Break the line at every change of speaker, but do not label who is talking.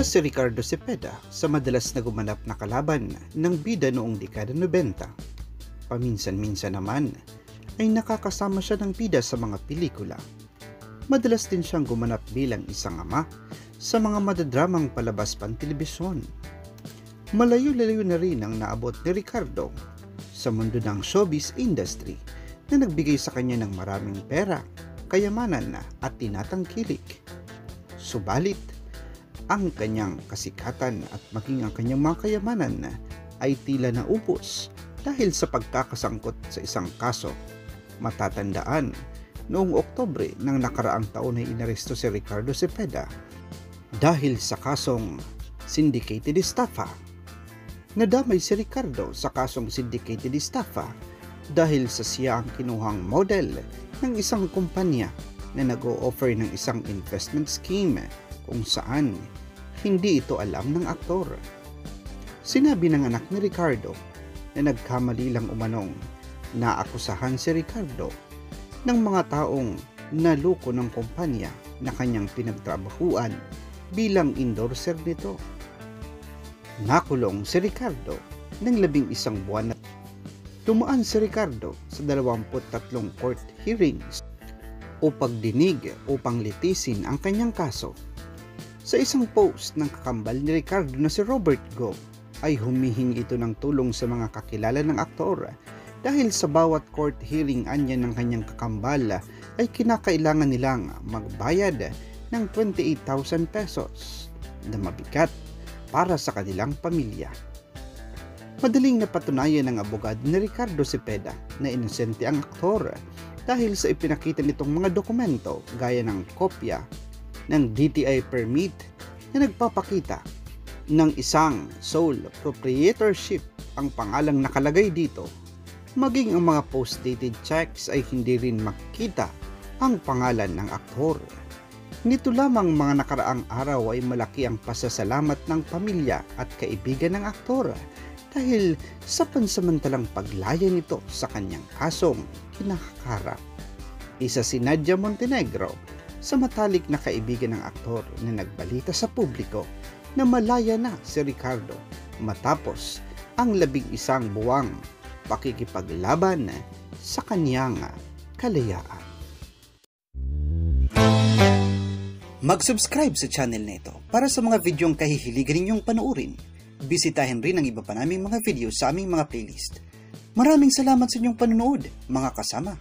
si Ricardo Cepeda sa madalas na gumanap na kalaban ng bida noong dekada 90. Paminsan-minsan naman ay nakakasama siya ng bida sa mga pelikula. Madalas din siyang gumanap bilang isang ama sa mga madadramang palabas pantelebisyon. Malayo-layo na rin ang naabot ni Ricardo sa mundo ng showbiz industry na nagbigay sa kanya ng maraming pera, kayamanan at tinatangkilik. Subalit, ang kanyang kasikatan at maging ang kanyang mga kayamanan ay tila naubos dahil sa pagkakasangkot sa isang kaso. Matatandaan, noong Oktubre ng nakaraang taon ay inaresto si Ricardo Cepeda dahil sa kasong syndicated estafa. Nadamay si Ricardo sa kasong syndicated estafa dahil sa siya ang kinuhang model ng isang kumpanya na nag-o-offer ng isang investment scheme kung saan hindi ito alam ng aktor. Sinabi ng anak ni Ricardo na nagkamali lang umanong naakusahan si Ricardo ng mga taong naluko ng kumpanya na kanyang pinagtrabahuan bilang endorser nito. Nakulong si Ricardo ng 11 buwan na tumaan si Ricardo sa 23 court hearings o pagdinig upang litisin ang kanyang kaso. Sa isang post ng kakambal ni Ricardo na si Robert Go ay humihingi ito ng tulong sa mga kakilala ng aktor dahil sa bawat court hearing anya ng kanyang kakambal ay kinakailangan nilang magbayad ng 28,000 pesos na mabigat para sa kanilang pamilya. Madaling napatunayan ng abogado ni Ricardo Cepeda na inosente ang aktor dahil sa ipinakita nitong mga dokumento gaya ng kopya ng DTI permit na nagpapakita ng isang sole proprietorship ang pangalang nakalagay dito. Maging ang mga post-dated checks ay hindi rin makita ang pangalan ng aktor. Nito lamang mga nakaraang araw ay malaki ang pasasalamat ng pamilya at kaibigan ng aktor dahil sa pansamantalang paglaya nito sa kanyang kasong kinakaharap. Isa si Nadia Montenegro sa matalik na kaibigan ng aktor na nagbalita sa publiko na malaya na si Ricardo matapos ang 11 buwang pakikipaglaban sa kanyang kalayaan. Mag-subscribe sa channel na ito para sa mga videong kahihiligan ninyong panoorin. Bisitahin rin ang iba pa naming mga video sa aming mga playlist. Maraming salamat sa inyong panonood, mga kasama.